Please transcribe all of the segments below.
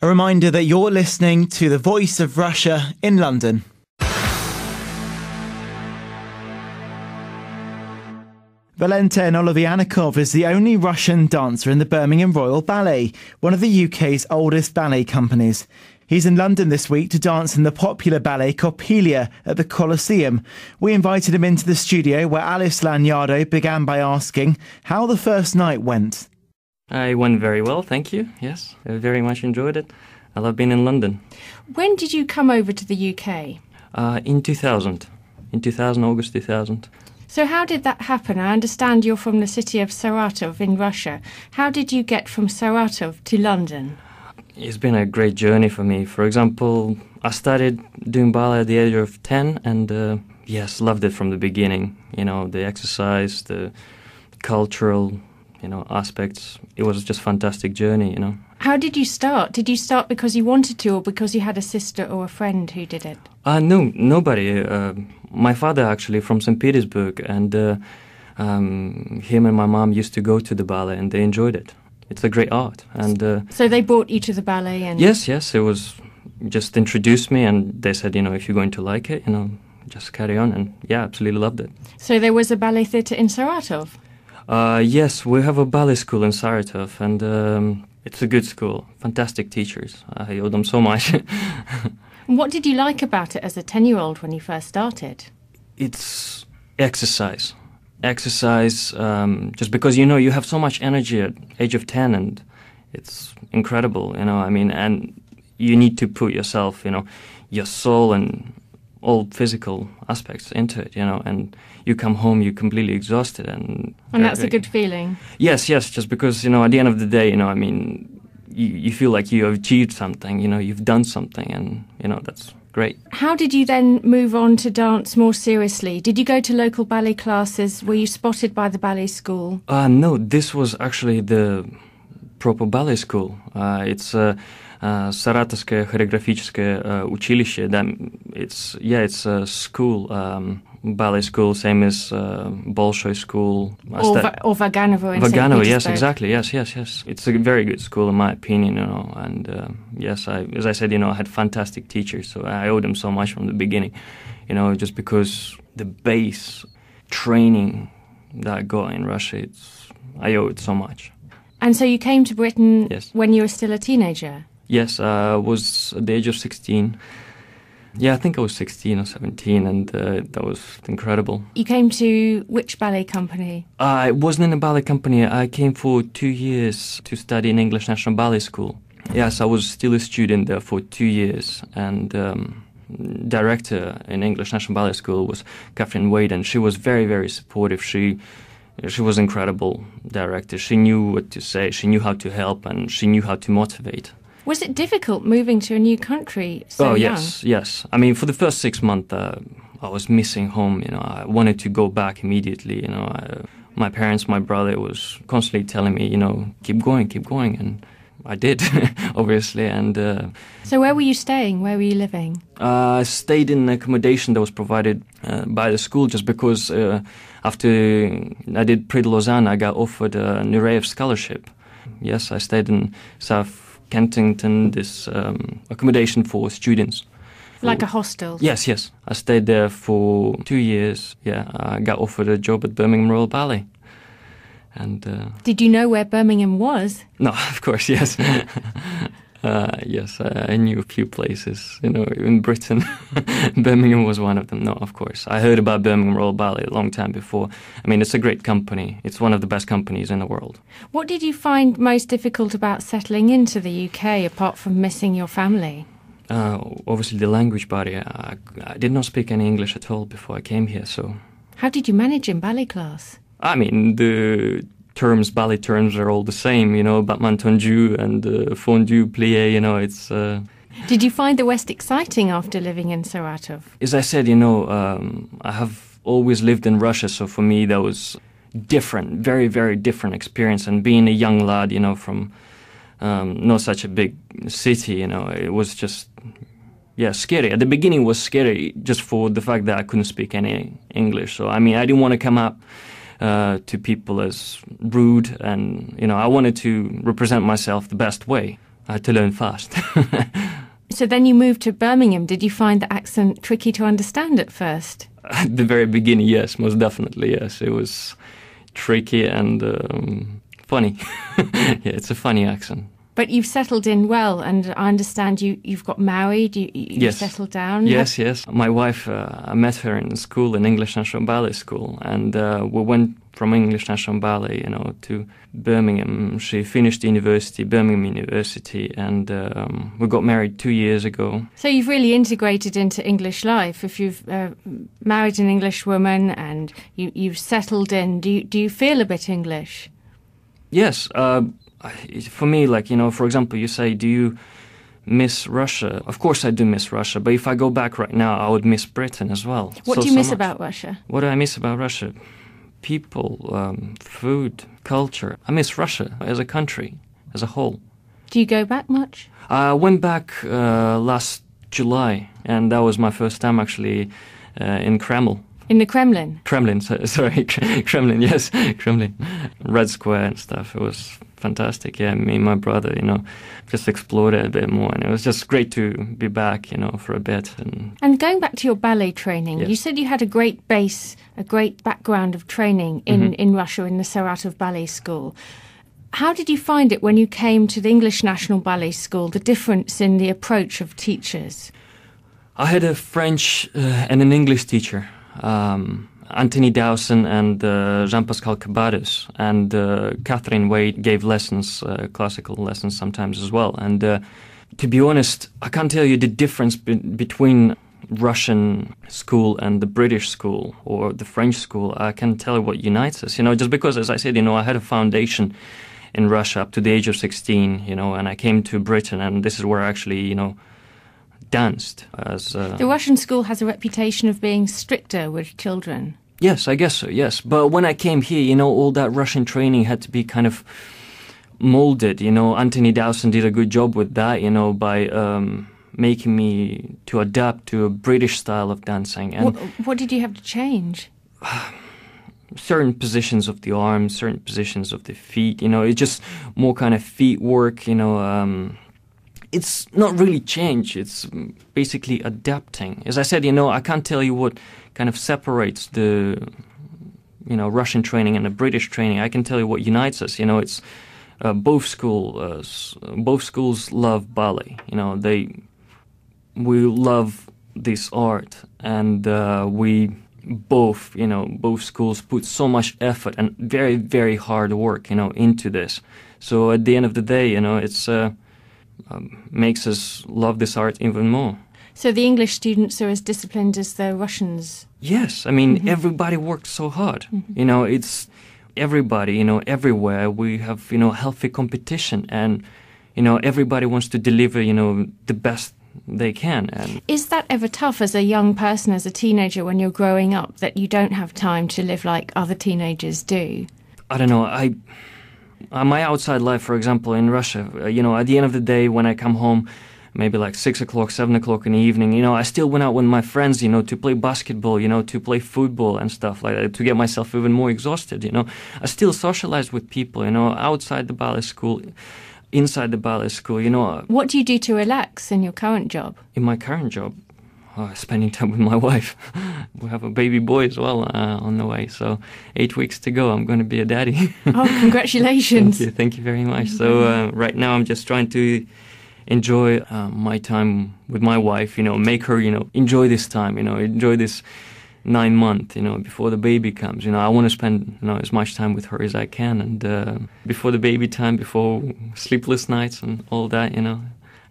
A reminder that you're listening to the Voice of Russia in London. Valentin Olovyannikov is the only Russian dancer in the Birmingham Royal Ballet, one of the UK's oldest ballet companies. He's in London this week to dance in the popular ballet Coppelia at the Coliseum. We invited him into the studio where Alice Lagnado began by asking how the first night went. It went very well, thank you. Yes, I very much enjoyed it. I love being in London. When did you come over to the UK? In 2000. August 2000. So how did that happen? I understand you're from the city of Saratov in Russia. How did you get from Saratov to London? It's been a great journey for me. For example, I started doing ballet at the age of 10 and, yes, loved it from the beginning. You know, the exercise, the cultural, aspects. It was just a fantastic journey, How did you start? Did you start because you wanted to or because you had a sister or a friend who did it? No, nobody. My father actually from St. Petersburg and him and my mom used to go to the ballet and they enjoyed it. It's a great art. And so they brought you to the ballet? And Yes, it was just introduced me and they said, if you're going to like it, just carry on. And yeah, absolutely loved it. So there was a ballet theatre in Saratov? Yes, we have a ballet school in Saratov and it's a good school. Fantastic teachers. I owe them so much. What did you like about it as a 10-year-old when you first started? It's exercise. Just because, you have so much energy at age of 10 and it's incredible, and you need to put yourself, your soul and all physical aspects into it, and you come home, you're completely exhausted. And that's a good feeling? Yes, just because, at the end of the day, you feel like you have achieved something, you've done something and, that's great. How did you then move on to dance more seriously? Did you go to local ballet classes? Were you spotted by the ballet school? No, this was actually the proper ballet school. It's Saratovское хореографическое училище. It's a school, ballet school, same as Bolshoi school. Or Vaganovo in St. Vaganovo, yes, Petersburg. exactly, yes. It's a very good school in my opinion, and yes, as I said, I had fantastic teachers, so I owe them so much from the beginning, just because the base training that I got in Russia, I owe it so much. And so you came to Britain when you were still a teenager? Yes, I was at the age of 16. Yeah, I think I was 16 or 17, and that was incredible. You came to which ballet company? I wasn't in a ballet company. I came for 2 years to study in English National Ballet School. Yes, I was still a student there for 2 years, and director in English National Ballet School was Catherine Wade, and she was very, very supportive. She was an incredible director. She knew what to say, she knew how to help, and she knew how to motivate. Was it difficult moving to a new country so young? Yes. I mean, for the first 6 months, I was missing home. I wanted to go back immediately. My parents, my brother was constantly telling me, keep going, and I did, obviously. And so, where were you staying? Where were you living? I stayed in accommodation that was provided by the school, just because after I did Prix de Lausanne, I got offered a Nureyev scholarship. Yes, I stayed in South Kensington, this accommodation for students. Like a hostel? Yes. I stayed there for 2 years. Yeah, I got offered a job at Birmingham Royal Ballet. And did you know where Birmingham was? No, of course, yes. Yes, I knew a few places, in Britain. Birmingham was one of them. No, of course. I heard about Birmingham Royal Ballet a long time before. I mean, it's a great company. It's one of the best companies in the world. What did you find most difficult about settling into the UK, apart from missing your family? Obviously, the language barrier. I did not speak any English at all before I came here, so... How did you manage in ballet class? I mean, the ballet terms are all the same, battement tendu and fondu, plié, it's... Did you find the West exciting after living in Saratov? As I said, I have always lived in Russia, so for me that was different, very, very different experience. And being a young lad, from not such a big city, it was just, scary. At the beginning it was scary just for the fact that I couldn't speak any English. So, I mean, I didn't want to come up to people as rude, and I wanted to represent myself the best way. I had to learn fast. So then you moved to Birmingham. Did you find the accent tricky to understand at first? At the very beginning, yes, most definitely, yes. It was tricky and funny. Yeah, it's a funny accent. But you've settled in well, and I understand you've got married, you Yes. settled down. Yes, yes. My wife, I met her in school, in English National Ballet School, and we went from English National Ballet, to Birmingham. She finished university, Birmingham University, and we got married 2 years ago. So you've really integrated into English life. If you've married an English woman and you've settled in, do you feel a bit English? Yes. For me, for example, you say, do you miss Russia? Of course I do miss Russia, but if I go back right now, I would miss Britain as well. What do you miss much. about Russia? What do I miss about Russia? People, food, culture. I miss Russia as a country, as a whole. Do you go back much? I went back last July, and that was my first time actually in Kremlin. In the Kremlin? Kremlin, sorry, Kremlin, yes, Kremlin. Red Square and stuff. It was fantastic. Yeah, me and my brother, just explored it a bit more. And it was just great to be back, for a bit. And going back to your ballet training, Yes. you said you had a great base, a great background of training in Russia, in the Saratov Ballet School. How did you find it when you came to the English National Ballet School, the difference in the approach of teachers? I had a French and an English teacher. Anthony Dowson and Jean-Pascal Cabados, and Catherine Wade gave lessons, classical lessons sometimes as well. And to be honest, I can't tell you the difference between Russian school and the British school or the French school. I can tell you what unites us, just because, as I said, I had a foundation in Russia up to the age of 16, and I came to Britain, and this is where I actually, danced. The Russian school has a reputation of being stricter with children. Yes, I guess so, yes. But when I came here, all that Russian training had to be kind of molded. Anthony Dowson did a good job with that, by making me to adapt to a British style of dancing. And what did you have to change? certain positions of the arms, certain positions of the feet, it's just more kind of feet work, it's not really change, it's basically adapting. As I said, I can't tell you what kind of separates the, Russian training and the British training. I can tell you what unites us, it's both schools love ballet, we love this art, and we both schools put so much effort and very, very hard work, into this. So at the end of the day, it's makes us love this art even more. So the English students are as disciplined as the Russians? Yes, I mean, everybody works so hard. It's everybody, everywhere. We have, healthy competition, and, everybody wants to deliver, the best they can. And is that ever tough as a young person, as a teenager, when you're growing up, that you don't have time to live like other teenagers do? I don't know. My outside life, for example, in Russia, at the end of the day, when I come home, maybe like 6 o'clock, 7 o'clock in the evening, I still went out with my friends, to play basketball, to play football and stuff like that, to get myself even more exhausted, I still socialized with people, outside the ballet school, inside the ballet school, What do you do to relax in your current job? In my current job, spending time with my wife. We have a baby boy as well on the way, so 8 weeks to go. I'm going to be a daddy. Oh, congratulations. Thank you very much. So right now I'm just trying to enjoy my time with my wife, make her, enjoy this time, enjoy this 9 months, before the baby comes. I want to spend, as much time with her as I can. And before the baby time, before sleepless nights and all that,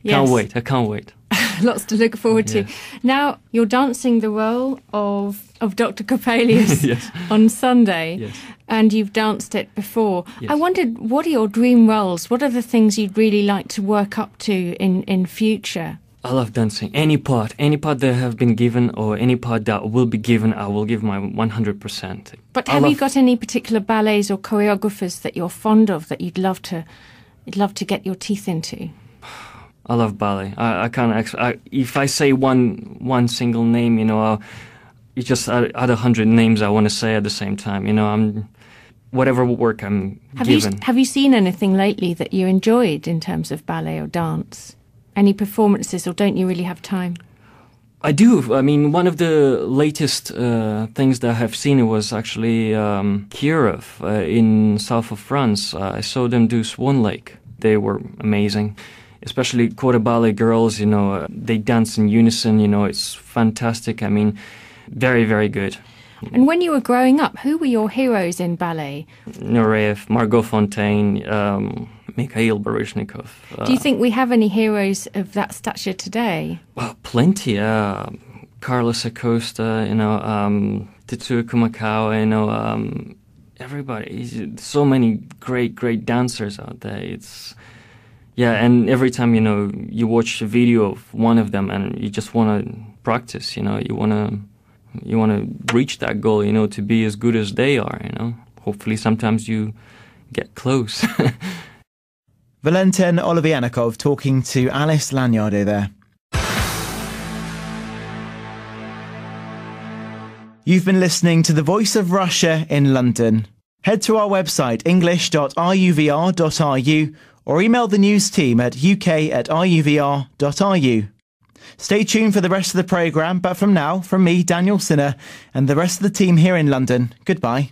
Yes. I can't wait. Lots to look forward to. Now, you're dancing the role of Dr. Coppelius Yes. on Sunday, Yes. and you've danced it before. Yes. I wondered, what are your dream roles? What are the things you'd really like to work up to in future? I love dancing. Any part that I have been given or any part that will be given, I will give my 100%. But have you got any particular ballets or choreographers that you're fond of that you'd love to get your teeth into? I love ballet. I can't. If I say one single name, it's just out of 100 names I want to say at the same time. whatever work I'm given. Have you seen anything lately that you enjoyed in terms of ballet or dance? Any performances, or don't you really have time? I do. I mean, one of the latest things that I have seen was actually Kiev in south of France. I saw them do Swan Lake. They were amazing. Especially quarter ballet girls, they dance in unison, it's fantastic. I mean, very, very good. And when you were growing up, who were your heroes in ballet? Nureyev, Margot Fontaine, Mikhail Baryshnikov. Do you think we have any heroes of that stature today? Well, plenty. Carlos Acosta, Tetsuya Kumakawa, everybody. So many great dancers out there. And every time, you watch a video of one of them and you just want to practice, you want to reach that goal, to be as good as they are, Hopefully sometimes you get close. Valentin Olovyannikov talking to Alice Lagnado there. You've been listening to The Voice of Russia in London. Head to our website english.ruvr.ru or email the news team at uk@ruvr.ru. Stay tuned for the rest of the programme, but from now, from me, Daniel Sinner, and the rest of the team here in London, goodbye.